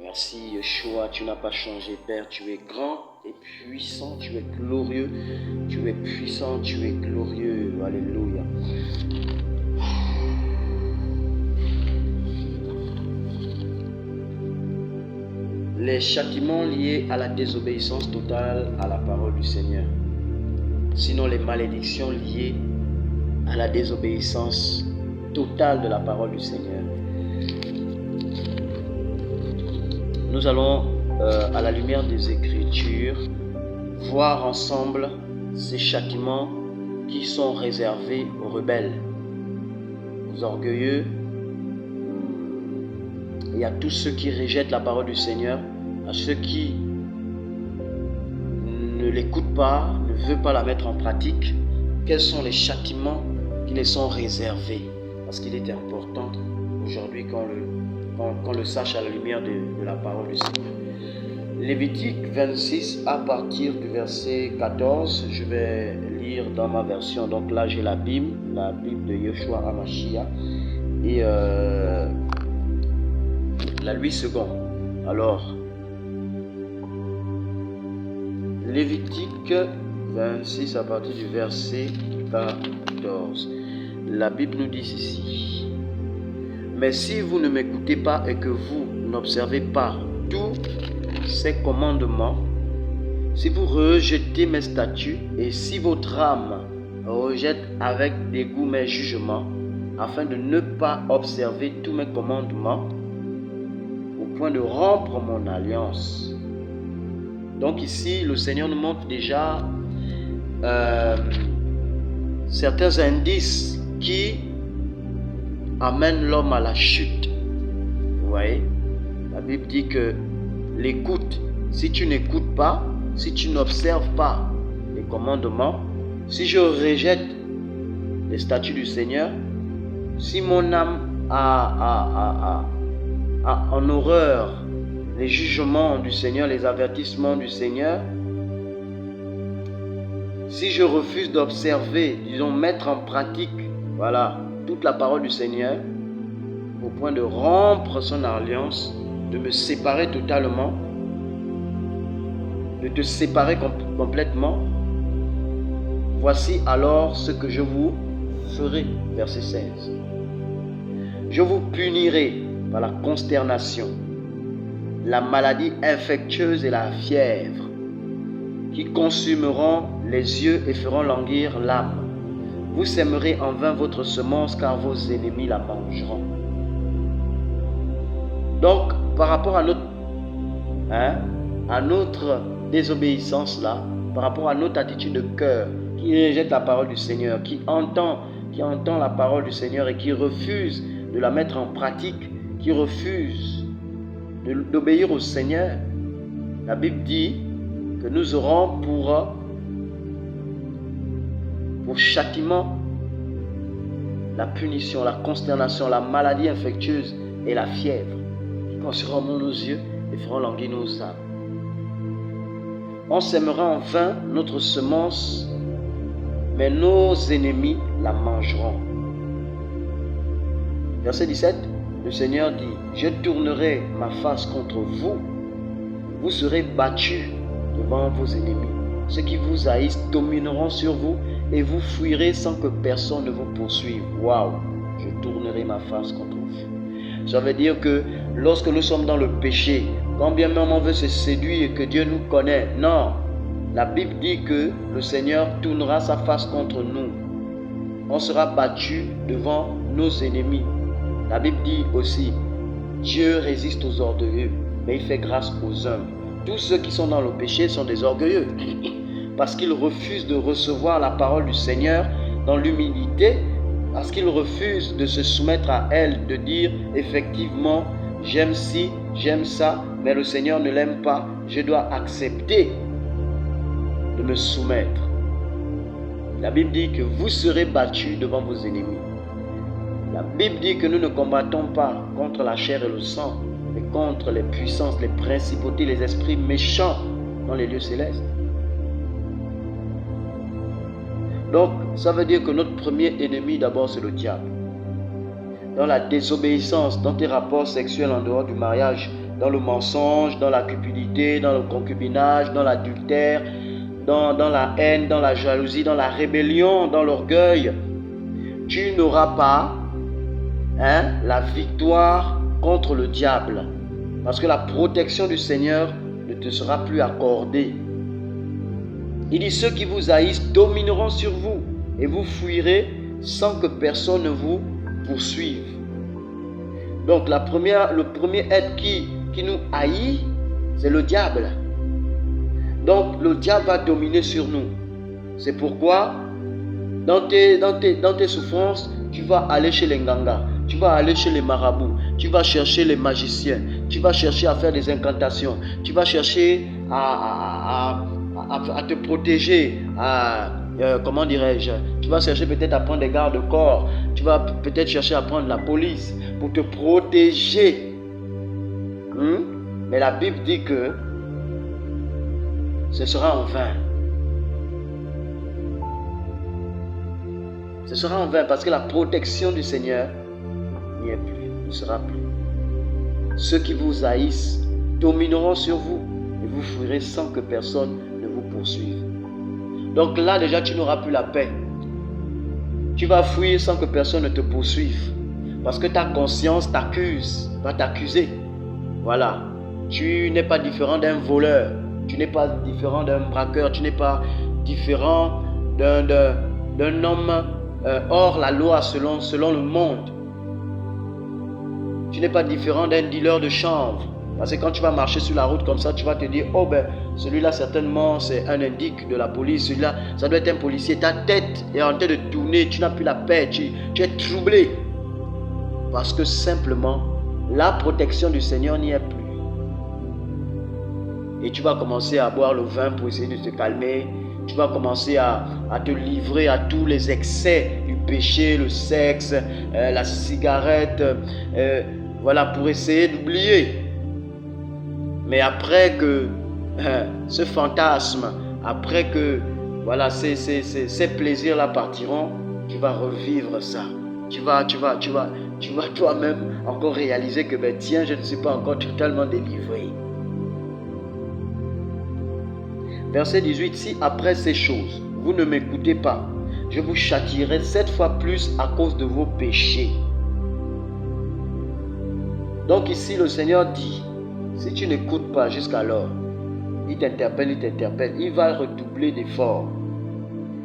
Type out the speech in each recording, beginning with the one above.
Merci Yeshua, tu n'as pas changé Père, tu es grand et puissant, tu es glorieux, tu es puissant, tu es glorieux, alléluia. Les châtiments liés à la désobéissance totale à la parole du Seigneur. Sinon les malédictions liées à la désobéissance totale de la parole du Seigneur. Nous allons, à la lumière des Écritures, voir ensemble ces châtiments qui sont réservés aux rebelles, aux orgueilleux et à tous ceux qui rejettent la parole du Seigneur, à ceux qui ne l'écoutent pas, ne veulent pas la mettre en pratique. Quels sont les châtiments qui les sont réservés? Parce qu'il est important aujourd'hui qu'on le sache à la lumière de la parole du Seigneur. Lévitique 26 à partir du verset 14, je vais lire dans ma version. Donc là j'ai la Bible de Yeshua HaMashiach et la Louis II. Alors, Lévitique 26 à partir du verset 14. La Bible nous dit ceci. Mais si vous ne m'écoutez pas et que vous n'observez pas tous ces commandements, si vous rejetez mes statuts et si votre âme rejette avec dégoût mes jugements, afin de ne pas observer tous mes commandements, au point de rompre mon alliance. Donc ici, le Seigneur nous montre déjà certains indices qui amènent l'homme à la chute. Vous voyez, la Bible dit que l'écoute, si tu n'écoutes pas, si tu n'observes pas les commandements, si je rejette les statuts du Seigneur, si mon âme a en horreur les jugements du Seigneur, les avertissements du Seigneur, si je refuse d'observer, disons mettre en pratique, voilà, toute la parole du Seigneur, au point de rompre son alliance, de me séparer totalement, de te séparer complètement, voici alors ce que je vous ferai. Verset 16. Je vous punirai par la consternation, la maladie infectieuse et la fièvre, qui consumeront les yeux et feront languir l'âme. Vous sèmerez en vain votre semence, car vos ennemis la mangeront. Donc, par rapport à notre désobéissance là, par rapport à notre attitude de cœur, qui rejette la parole du Seigneur, qui entend la parole du Seigneur et qui refuse de la mettre en pratique, qui refuse d'obéir au Seigneur, la Bible dit que nous aurons pour châtiment la punition, la consternation, la maladie infectieuse et la fièvre, qui consumeront nos yeux et feront languir nos âmes. On sèmera en vain notre semence, mais nos ennemis la mangeront. Verset 17, le Seigneur dit, je tournerai ma face contre vous, vous serez battus devant vos ennemis. Ceux qui vous haïssent domineront sur vous et vous fuirez sans que personne ne vous poursuive. Waouh, je tournerai ma face contre vous. Ça veut dire que lorsque nous sommes dans le péché, quand bien même on veut se séduire et que Dieu nous connaît, non, la Bible dit que le Seigneur tournera sa face contre nous. On sera battu devant nos ennemis. La Bible dit aussi, Dieu résiste aux orgueilleux, mais il fait grâce aux humbles. Tous ceux qui sont dans le péché sont des orgueilleux, parce qu'ils refusent de recevoir la parole du Seigneur dans l'humilité, parce qu'ils refusent de se soumettre à elle, de dire effectivement, j'aime ci, j'aime ça, mais le Seigneur ne l'aime pas, je dois accepter de me soumettre. La Bible dit que vous serez battus devant vos ennemis. La Bible dit que nous ne combattons pas contre la chair et le sang, mais contre les puissances, les principautés, les esprits méchants dans les lieux célestes. Donc, ça veut dire que notre premier ennemi d'abord c'est le diable. dans la désobéissance, dans tes rapports sexuels en dehors du mariage, dans le mensonge, dans la cupidité, dans le concubinage, dans l'adultère, dans la haine, dans la jalousie, dans la rébellion, dans l'orgueil, tu n'auras pas la victoire contre le diable. Parce que la protection du Seigneur ne te sera plus accordée. Il dit, ceux qui vous haïssent domineront sur vous et vous fuirez sans que personne ne vous poursuive. Donc le premier être qui nous haït, c'est le diable. Donc le diable va dominer sur nous. C'est pourquoi dans tes souffrances, tu vas aller chez les Nganga, tu vas aller chez les marabouts, tu vas chercher les magiciens, tu vas chercher à faire des incantations, tu vas chercher à te protéger, comment dirais-je, tu vas chercher peut-être à prendre des gardes-corps, tu vas peut-être chercher à prendre la police pour te protéger. Mais la Bible dit que ce sera en vain. Ce sera en vain parce que la protection du Seigneur n'y est plus, ne sera plus. Ceux qui vous haïssent domineront sur vous et vous fuirez sans que personne ne vous poursuive. Donc là déjà tu n'auras plus la paix. Tu vas fuir sans que personne ne te poursuive. Parce que ta conscience t'accuse, va t'accuser. Voilà. Tu n'es pas différent d'un voleur. Tu n'es pas différent d'un braqueur. Tu n'es pas différent d'un homme hors la loi selon le monde. Tu n'es pas différent d'un dealer de chanvre. Parce que quand tu vas marcher sur la route comme ça, tu vas te dire, oh ben, celui-là certainement c'est un indique de la police, celui-là ça doit être un policier. Ta tête est en train de tourner, tu n'as plus la paix, tu es troublé. Parce que simplement, la protection du Seigneur n'y est plus. Et tu vas commencer à boire le vin pour essayer de te calmer. Tu vas commencer à te livrer à tous les excès du péché, le sexe, la cigarette, voilà, pour essayer d'oublier. Mais après que ce fantasme, après que voilà, ces plaisirs-là partiront, tu vas revivre ça. Tu vas toi-même encore réaliser que ben, tiens, je ne suis pas encore totalement délivré. Verset 18, si après ces choses, vous ne m'écoutez pas, je vous châtierai 7 fois plus à cause de vos péchés. Donc ici, le Seigneur dit, si tu n'écoutes pas jusqu'alors, il t'interpelle, il va redoubler d'efforts.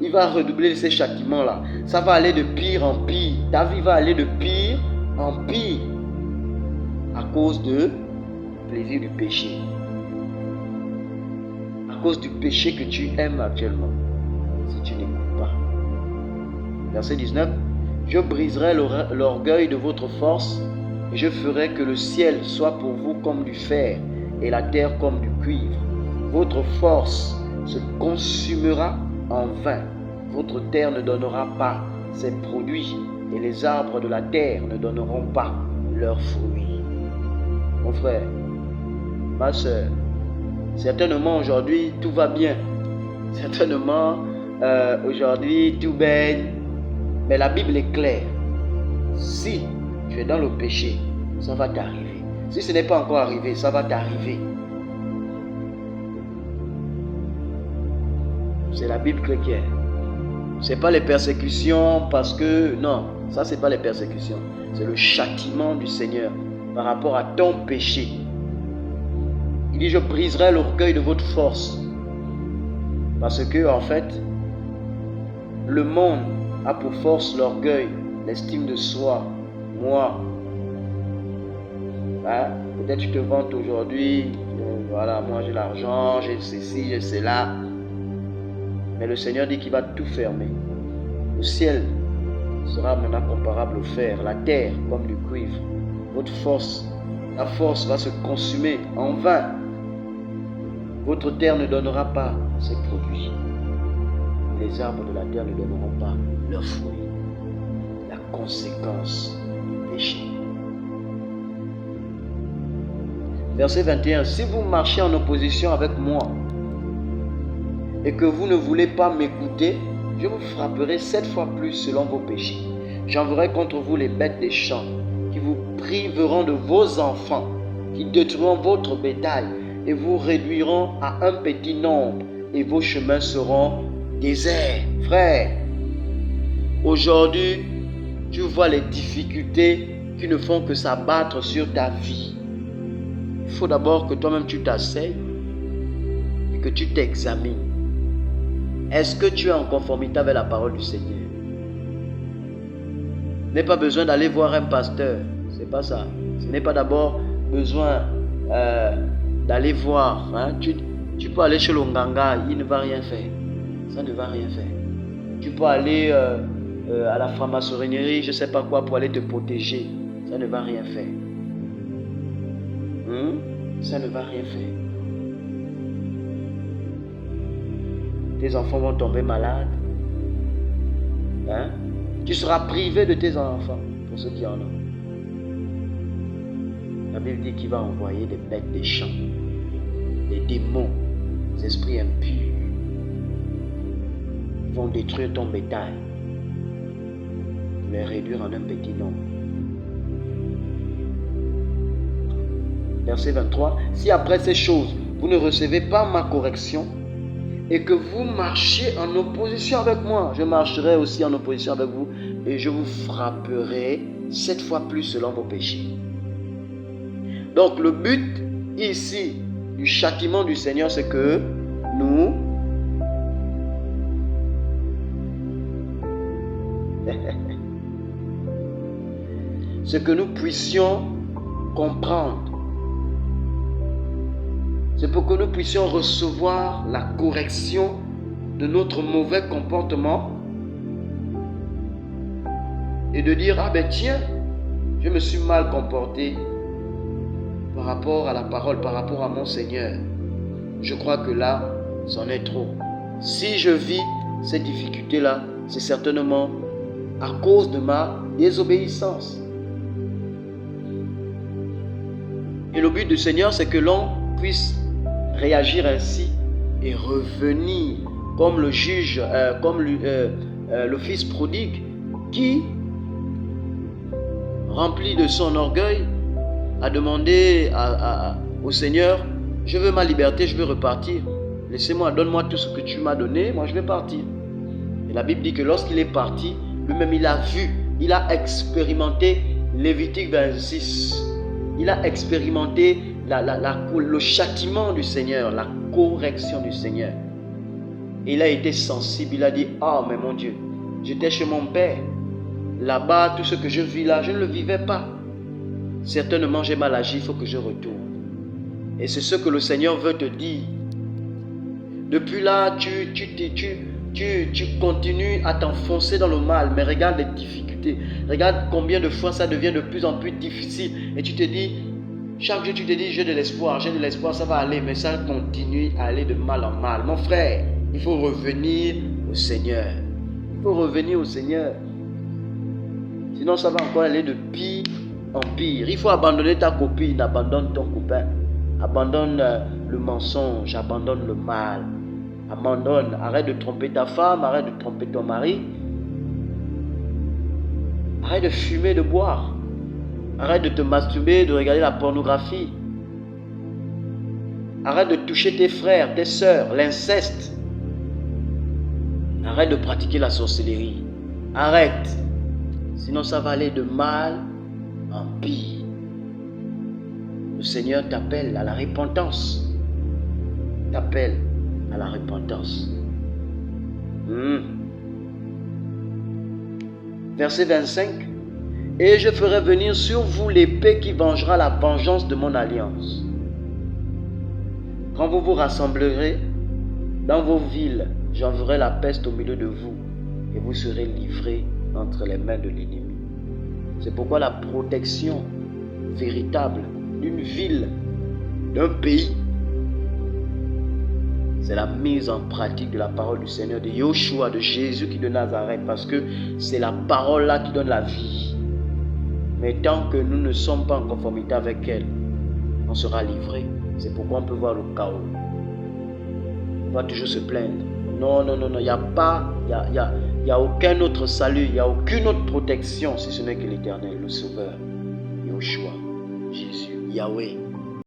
Il va redoubler de ces châtiments-là. Ça va aller de pire en pire. Ta vie va aller de pire en pire à cause du plaisir du péché. À cause du péché que tu aimes actuellement. Si tu n'écoutes pas. Verset 19. Je briserai l'orgueil de votre force et je ferai que le ciel soit pour vous comme du fer et la terre comme du cuivre. Votre force se consumera en vain. Votre terre ne donnera pas ses produits et les arbres de la terre ne donneront pas leurs fruits. Mon frère, ma soeur, certainement aujourd'hui tout va bien. Certainement aujourd'hui tout baigne. Mais la Bible est claire. Si tu es dans le péché, ça va t'arriver. Si ce n'est pas encore arrivé, ça va t'arriver. C'est la Bible chrétienne. Ce n'est pas les persécutions parce que... Non, ça c'est pas les persécutions. C'est le châtiment du Seigneur par rapport à ton péché. Il dit, je briserai l'orgueil de votre force. Parce que, en fait, le monde a pour force l'orgueil, l'estime de soi. Moi, peut-être tu te vantes aujourd'hui, voilà, moi j'ai l'argent, j'ai ceci, j'ai cela. Mais le Seigneur dit qu'il va tout fermer. Le ciel sera maintenant comparable au fer, la terre comme du cuivre. Votre force, la force va se consumer en vain. Votre terre ne donnera pas ses produits. Les arbres de la terre ne donneront pas leurs fruits. La conséquence du péché. Verset 21. Si vous marchez en opposition avec moi et que vous ne voulez pas m'écouter, je vous frapperai 7 fois plus selon vos péchés. j'enverrai contre vous les bêtes des champs, qui vous priveront de vos enfants, qui détruiront votre bétail et vous réduiront à un petit nombre, et vos chemins seront déserts. Frère, aujourd'hui, tu vois les difficultés qui ne font que s'abattre sur ta vie. Il faut d'abord que toi-même tu t'asseyes et que tu t'examines. Est-ce que tu es en conformité avec la parole du Seigneur? Il n'est pas besoin d'aller voir un pasteur. C'est pas ça. Ce n'est pas d'abord besoin d'aller voir. Tu peux aller chez l'Onganga, il ne va rien faire. Ça ne va rien faire. Tu peux aller à la franc-maçonnerie, je ne sais pas quoi, pour aller te protéger. Ça ne va rien faire. Ça ne va rien faire. Tes enfants vont tomber malades. Tu seras privé de tes enfants, pour ceux qui en ont. La Bible dit qu'il va envoyer des bêtes des champs, des démons, des esprits impurs. Ils vont détruire ton bétail, les réduire en un petit nombre. Verset 23. Si après ces choses, vous ne recevez pas ma correction et que vous marchiez en opposition avec moi, je marcherai aussi en opposition avec vous et je vous frapperai 7 fois plus selon vos péchés. Donc le but ici du châtiment du Seigneur, c'est que nous c'est que nous puissions comprendre. C'est pour que nous puissions recevoir la correction de notre mauvais comportement et de dire, ah ben tiens, je me suis mal comporté par rapport à la parole, par rapport à mon Seigneur. Je crois que là, c'en est trop. Si je vis ces difficultés-là, c'est certainement à cause de ma désobéissance. Et le but du Seigneur, c'est que l'on puisse réagir ainsi et revenir comme le juge, le fils prodigue qui, rempli de son orgueil, a demandé au Seigneur, je veux ma liberté, je veux repartir. Laissez-moi, donne-moi tout ce que tu m'as donné, moi je vais partir. Et la Bible dit que lorsqu'il est parti, lui-même il a vu, il a expérimenté Lévitique 26. Il a expérimenté le châtiment du Seigneur, la correction du Seigneur. Et il a été sensible, il a dit, ah mais mon Dieu, j'étais chez mon père. Là-bas, tout ce que je vis là, je ne le vivais pas. Certainement, j'ai mal agi, il faut que je retourne. Et c'est ce que le Seigneur veut te dire. Depuis là, tu continues à t'enfoncer dans le mal, mais regarde les difficultés. Regarde combien de fois ça devient de plus en plus difficile. Et tu te dis, chaque jour tu te dis, j'ai de l'espoir, ça va aller, mais ça continue à aller de mal en mal. Mon frère, il faut revenir au Seigneur. Il faut revenir au Seigneur. Sinon, ça va encore aller de pire en pire. Il faut abandonner ta copine, abandonne ton copain. Abandonne le mensonge, abandonne le mal. Abandonne, arrête de tromper ta femme, arrête de tromper ton mari. Arrête de fumer, de boire. Arrête de te masturber, de regarder la pornographie. Arrête de toucher tes frères, tes sœurs, l'inceste. Arrête de pratiquer la sorcellerie. Arrête. Sinon ça va aller de mal en pire. Le Seigneur t'appelle à la repentance. T'appelle à la repentance. Verset 25. Et je ferai venir sur vous l'épée qui vengera la vengeance de mon alliance. Quand vous vous rassemblerez dans vos villes, j'enverrai la peste au milieu de vous et vous serez livrés entre les mains de l'ennemi. C'est pourquoi la protection véritable d'une ville, d'un pays, c'est la mise en pratique de la parole du Seigneur, de Yoshua, de Jésus qui de Nazareth, parce que c'est la parole là qui donne la vie. Mais tant que nous ne sommes pas en conformité avec elle, on sera livré. C'est pourquoi on peut voir le chaos. On va toujours se plaindre. Non, il n'y a Il n'y a aucun autre salut, il n'y a aucune autre protection si ce n'est que l'Éternel, le Sauveur, Yoshua, Jésus, Yahweh.